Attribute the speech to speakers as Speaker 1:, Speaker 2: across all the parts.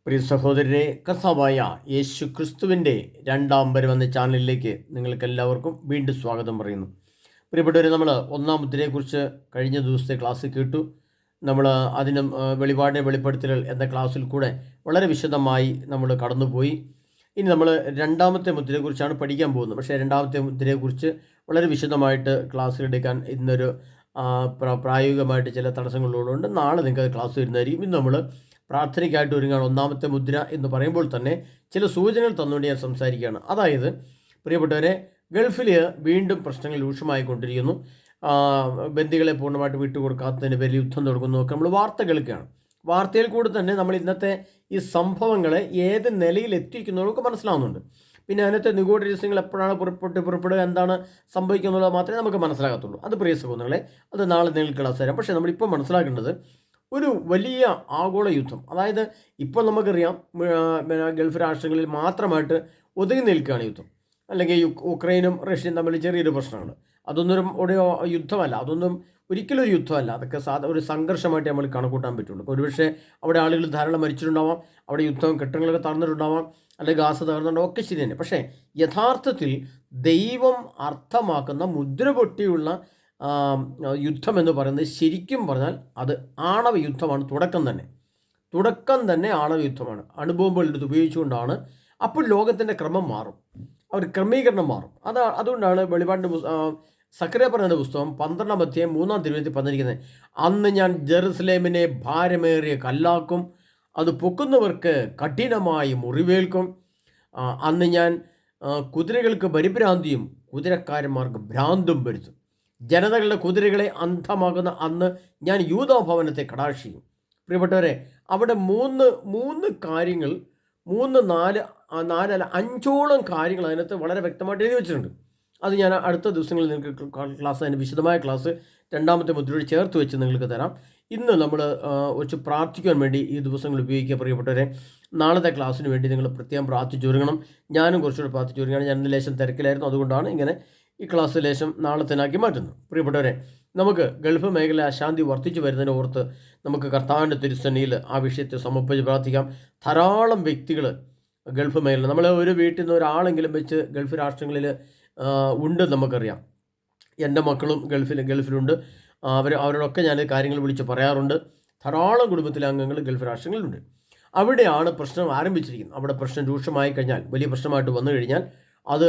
Speaker 1: പ്രിയ സഹോദരരെ, കർത്താവായ യേശു ക്രിസ്തുവിൻ്റെ രണ്ടാം വരവെന്ന ചാനലിലേക്ക് നിങ്ങൾക്കെല്ലാവർക്കും വീണ്ടും സ്വാഗതം പറയുന്നു. പ്രിയപ്പെട്ടവരെ, നമ്മൾ ഒന്നാം മുദ്രയെക്കുറിച്ച് കഴിഞ്ഞ ദിവസത്തെ ക്ലാസ് കേട്ടു. നമ്മൾ അതിനും വെളിപാടിനെ വെളിപ്പെടുത്തലുകൾ എന്ന ക്ലാസ്സിൽ കൂടെ വളരെ വിശദമായി നമ്മൾ കടന്നുപോയി. ഇനി നമ്മൾ രണ്ടാമത്തെ മുദ്രയെക്കുറിച്ചാണ് പഠിക്കാൻ പോകുന്നത്. പക്ഷേ രണ്ടാമത്തെ മുദ്രയെക്കുറിച്ച് വളരെ വിശദമായിട്ട് ക്ലാസ് എടുക്കാൻ ഇന്നൊരു പ്രായോഗികമായിട്ട് ചില തടസ്സങ്ങളുള്ളതുകൊണ്ട് നാളെ നിങ്ങൾക്ക് ക്ലാസ് വരുന്നതായിരിക്കും. ഇന്ന് നമ്മൾ പ്രാർത്ഥനയ്ക്കായിട്ട് ഒരുങ്ങാണ്. ഒന്നാമത്തെ മുദ്ര എന്ന് പറയുമ്പോൾ തന്നെ ചില സൂചനകൾ തന്നുകൊണ്ട് ഞാൻ സംസാരിക്കുകയാണ്. അതായത് പ്രിയപ്പെട്ടവരെ, ഗൾഫിൽ വീണ്ടും പ്രശ്നങ്ങൾ രൂക്ഷമായിക്കൊണ്ടിരിക്കുന്നു. ബന്ദികളെ പൂർണ്ണമായിട്ട് വിട്ടുകൊടുക്കാത്തതിന് പേരിൽ യുദ്ധം തുടങ്ങുന്നു ഒക്കെ നമ്മൾ വാർത്ത കേൾക്കുകയാണ്. വാർത്തയിൽ കൂടെ തന്നെ നമ്മൾ ഇന്നത്തെ ഈ സംഭവങ്ങളെ ഏത് നിലയിൽ എത്തിക്കുന്നതൊക്കെ മനസ്സിലാവുന്നുണ്ട്. പിന്നെ അതിനകത്തെ നിഗൂഢ രഹസ്യങ്ങൾ എപ്പോഴാണ് പുറപ്പെടുക, എന്താണ് സംഭവിക്കുന്നുള്ളത് മാത്രമേ നമുക്ക് മനസ്സിലാകത്തുള്ളൂ. അത് പ്രിയ സഹോദരങ്ങളെ, അത് നാളെ നിങ്ങൾക്ക് ക്ലാസ് തരാം. പക്ഷേ നമ്മളിപ്പോൾ മനസ്സിലാക്കേണ്ടത് ഒരു വലിയ ആഗോള യുദ്ധം, അതായത് ഇപ്പോൾ നമുക്കറിയാം ഗൾഫ് രാഷ്ട്രങ്ങളിൽ മാത്രമായിട്ട് ഒതുങ്ങി നിൽക്കുകയാണ് യുദ്ധം. അല്ലെങ്കിൽ ഉക്രൈനും റഷ്യയും തമ്മിൽ ചെറിയൊരു പ്രശ്നങ്ങൾ. അതൊന്നും ഒരു യുദ്ധമല്ല, അതൊന്നും ഒരിക്കലും ഒരു യുദ്ധമല്ല. അതൊക്കെ ഒരു സംഘർഷമായിട്ട് നമ്മൾ കണക്കൂട്ടാൻ പറ്റുള്ളൂ. ഒരുപക്ഷെ അവിടെ ആളുകൾ ധാരാളം മരിച്ചിട്ടുണ്ടാവാം, അവിടെ കെട്ടിടങ്ങളൊക്കെ തകർന്നിട്ടുണ്ടാവാം, അല്ലെങ്കിൽ ഗാസ തകർന്നിട്ടുണ്ടാവും, ഒക്കെ ശരി തന്നെ. പക്ഷേ യഥാർത്ഥത്തിൽ ദൈവം അർത്ഥമാക്കുന്ന മുദ്ര പൊട്ടിയുള്ള യുദ്ധം എന്ന് പറയുന്നത് ശരിക്കും പറഞ്ഞാൽ അത് ആണവ യുദ്ധമാണ്. തുടക്കം തന്നെ ആണവ യുദ്ധമാണ്. അണുബോംബുകൾ എടുത്ത് ഉപയോഗിച്ചുകൊണ്ടാണ്. അപ്പോൾ ലോകത്തിൻ്റെ ക്രമം മാറും, ക്രമീകരണം മാറും. അതുകൊണ്ടാണ് വെളിപാടിൻ്റെ സക്കറിയ പറയുന്ന പുസ്തകം 12-ാം അധ്യായം 3-ാം തിരുവചനത്തിൽ പറഞ്ഞിരിക്കുന്നത്, അന്ന് ഞാൻ ജെറുസലേമിനെ ഭാരമേറിയ കല്ലാക്കും, അത് പൊക്കുന്നവർക്ക് കഠിനമായി മുറിവേൽക്കും. അന്ന് ഞാൻ കുതിരകൾക്ക് പരിഭ്രാന്തിയും കുതിരക്കാരന്മാർക്ക് ഭ്രാന്തും വരുത്തും. ജനതകളുടെ കുതിരകളെ അന്ധമാകുന്ന അന്ന് ഞാൻ യൂദാഭവനത്തെ കടാക്ഷിക്കും. പ്രിയപ്പെട്ടവരെ, അവിടെ മൂന്ന് കാര്യങ്ങൾ, 5ഓളം കാര്യങ്ങൾ അതിനകത്ത് വളരെ വ്യക്തമായിട്ട് എഴുതി വെച്ചിട്ടുണ്ട്. അത് ഞാൻ അടുത്ത ദിവസങ്ങളിൽ നിങ്ങൾക്ക് ക്ലാസ്, അതിന് വിശദമായ ക്ലാസ് രണ്ടാമത്തെ മുദ്രയോട് ചേർത്ത് വെച്ച് നിങ്ങൾക്ക് തരാം. ഇന്ന് നമ്മൾ കുറച്ച് പ്രാർത്ഥിക്കാൻ വേണ്ടി ഈ ദിവസങ്ങൾ ഉപയോഗിക്കുക. പ്രിയപ്പെട്ടവരെ, നാളത്തെ ക്ലാസ്സിന് വേണ്ടി നിങ്ങൾ പ്രത്യേകം പ്രാർത്ഥിച്ചൊരുങ്ങണം. ഞാനും കുറച്ചുകൂടി പ്രാർത്ഥിച്ചൊരുങ്ങണം. ഞാൻ ലേശം തിരക്കിലായിരുന്നു, അതുകൊണ്ടാണ് ഇങ്ങനെ ഈ ക്ലാസ് ലേശം നാളത്തേനാക്കി മാറ്റുന്നു. പ്രിയപ്പെട്ടവരെ, നമുക്ക് ഗൾഫ് മേഖല അശാന്തി വർദ്ധിച്ചു വരുന്നതിനെ ഓർത്ത് നമുക്ക് കർത്താവിൻ്റെ തിരുസന്നിധിയിൽ ആ വിഷയത്തെ സമർപ്പിച്ച് പ്രാർത്ഥിക്കാം. ധാരാളം വ്യക്തികൾ ഗൾഫ് മേഖല, നമ്മൾ ഒരു വീട്ടിൽ നിന്ന് ഒരാളെങ്കിലും വെച്ച് ഗൾഫ് രാഷ്ട്രങ്ങളിൽ ഉണ്ട്, നമുക്കറിയാം. എൻ്റെ മക്കളും ഗൾഫിലുണ്ട്. അവരോടൊക്കെ ഞാൻ കാര്യങ്ങൾ വിളിച്ച് പറയാറുണ്ട്. ധാരാളം കുടുംബത്തിലെ അംഗങ്ങൾ ഗൾഫ് രാഷ്ട്രങ്ങളിലുണ്ട്. അവിടെയാണ് പ്രശ്നം ആരംഭിച്ചിരിക്കുന്നത്. അവിടെ പ്രശ്നം രൂക്ഷമായി കഴിഞ്ഞാൽ, വലിയ പ്രശ്നമായിട്ട് വന്നു കഴിഞ്ഞാൽ അത്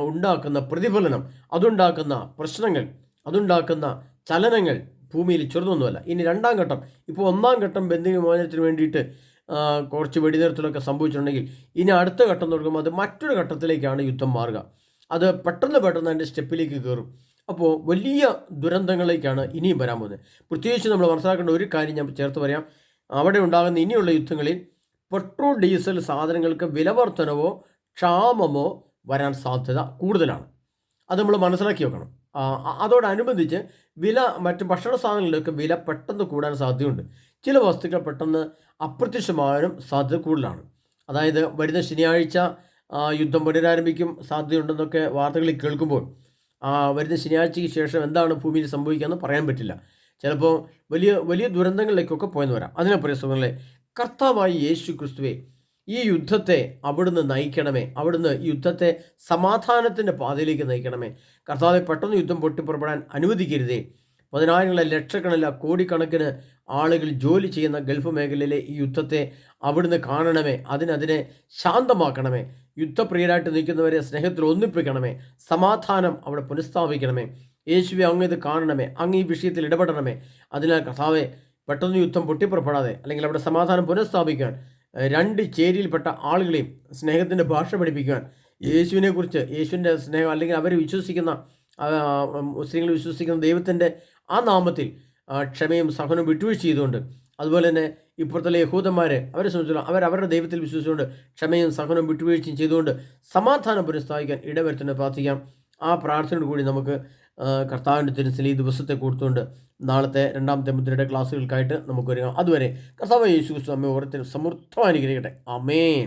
Speaker 1: ഉണ്ടാക്കുന്ന പ്രതിഫലനം, അതുണ്ടാക്കുന്ന പ്രശ്നങ്ങൾ, അതുണ്ടാക്കുന്ന ചലനങ്ങൾ ഭൂമിയിൽ ചെറുതൊന്നുമല്ല. ഇനി രണ്ടാം ഘട്ടം, ഇപ്പോൾ ഒന്നാം ഘട്ടം ബന്ദിമോചനത്തിന് വേണ്ടിയിട്ട് കുറച്ച് വെടിനിർത്തലൊക്കെ സംഭവിച്ചിട്ടുണ്ടെങ്കിൽ, ഇനി അടുത്ത ഘട്ടം തുടങ്ങുമ്പോൾ അത് മറ്റൊരു ഘട്ടത്തിലേക്കാണ് യുദ്ധം മാറുക. അത് പെട്ടെന്ന് അതിൻ്റെ സ്റ്റെപ്പിലേക്ക് കയറും. അപ്പോൾ വലിയ ദുരന്തങ്ങളിലേക്കാണ് ഇനിയും വരാൻ പോകുന്നത്. പ്രത്യേകിച്ച് നമ്മൾ മനസ്സിലാക്കേണ്ട ഒരു കാര്യം ഞാൻ ചേർത്ത് പറയാം. അവിടെ ഉണ്ടാകുന്ന ഇനിയുള്ള യുദ്ധങ്ങളിൽ പെട്രോൾ ഡീസൽ സാധനങ്ങൾക്ക് വിലവർധനവോ ക്ഷാമമോ വരാൻ സാധ്യത കൂടുതലാണ്. അത് നമ്മൾ മനസ്സിലാക്കി വെക്കണം. അതോടനുബന്ധിച്ച് മറ്റ് ഭക്ഷണ സാധനങ്ങളിലൊക്കെ വില പെട്ടെന്ന് കൂടാൻ സാധ്യതയുണ്ട്. ചില വസ്തുക്കൾ പെട്ടെന്ന് അപ്രത്യക്ഷമാകാനും സാധ്യത കൂടുതലാണ്. അതായത് വരുന്ന ശനിയാഴ്ച യുദ്ധം പുനരാരംഭിക്കും സാധ്യതയുണ്ടെന്നൊക്കെ വാർത്തകളിൽ കേൾക്കുമ്പോൾ വരുന്ന ശനിയാഴ്ചയ്ക്ക് ശേഷം എന്താണ് ഭൂമിയിൽ സംഭവിക്കുകയെന്ന് പറയാൻ പറ്റില്ല. ചിലപ്പോൾ വലിയ വലിയ ദുരന്തങ്ങളിലേക്കൊക്കെ പോയെന്ന് വരാം. അതിനെ പ്രിയ സുഹൃത്തുക്കളെ, കർത്താവായി യേശു ക്രിസ്തുവേ, ഈ യുദ്ധത്തെ അവിടുന്ന് നയിക്കണമേ. അവിടുന്ന് ഈ യുദ്ധത്തെ സമാധാനത്തിൻ്റെ പാതയിലേക്ക് നയിക്കണമേ. കർത്താവെ, പെട്ടെന്ന് യുദ്ധം പൊട്ടിപ്പുറപ്പെടാൻ അനുവദിക്കരുതേ. പതിനായിരങ്ങളെ, ലക്ഷക്കണക്കിന്, കോടിക്കണക്കിന് ആളുകൾ ജോലി ചെയ്യുന്ന ഗൾഫ് മേഖലയിലെ ഈ യുദ്ധത്തെ അവിടുന്ന് കാണണമേ. അതിനെ ശാന്തമാക്കണമേ. യുദ്ധപ്രിയരായിട്ട് നിൽക്കുന്നവരെ സ്നേഹത്തിൽ ഒന്നിപ്പിക്കണമേ. സമാധാനം അവിടെ പുനഃസ്ഥാപിക്കണമേ. യേശുവെ, അങ്ങ് ഇത് കാണണമേ. അങ്ങ് ഈ വിഷയത്തിൽ ഇടപെടണമേ. അതിനാൽ കർത്താവെ, പെട്ടെന്ന് യുദ്ധം പൊട്ടിപ്പുറപ്പെടാതെ, അല്ലെങ്കിൽ അവിടെ സമാധാനം പുനഃസ്ഥാപിക്കാൻ രണ്ട് ചേരിയിൽപ്പെട്ട ആളുകളെയും സ്നേഹത്തിൻ്റെ ഭാഷ പഠിപ്പിക്കുവാൻ, യേശുവിനെക്കുറിച്ച്, യേശുവിൻ്റെ സ്നേഹം, അല്ലെങ്കിൽ അവർ വിശ്വസിക്കുന്ന മുസ്ലിങ്ങൾ വിശ്വസിക്കുന്ന ദൈവത്തിൻ്റെ ആ നാമത്തിൽ ക്ഷമയും സഹനവും വിട്ടുവീഴ്ച ചെയ്തുകൊണ്ട്, അതുപോലെ തന്നെ ഇപ്പുറത്തുള്ള യഹൂദന്മാരെ അവരെ സംബന്ധിച്ചിടത്തോളം അവരുടെ ദൈവത്തിൽ വിശ്വസിച്ചുകൊണ്ട് ക്ഷമയും സഹനവും വിട്ടുവീഴ്ചയും ചെയ്തുകൊണ്ട് സമാധാനം പുനഃസ്ഥാപിക്കാൻ ഇടവരുത്തുന്നത് പ്രാർത്ഥിക്കാം. ആ പ്രാർത്ഥനയോട് കൂടി നമുക്ക് കർത്താവിൻ്റെ തിരുസന്നിധിയിൽ ഈ ദിവസത്തെ കൊടുത്തുകൊണ്ട് നാളത്തെ രണ്ടാമത്തെ മുദ്രയുടെ ക്ലാസ്സുകൾക്കായിട്ട് നമുക്ക് ഒരുങ്ങാം. അതുവരെ കർത്താവ് യേശു ക്രിസ്തു നമ്മെ ഓരോരുത്തരും സമൃദ്ധമായി അനുഗ്രഹിക്കട്ടെ. ആമേൻ.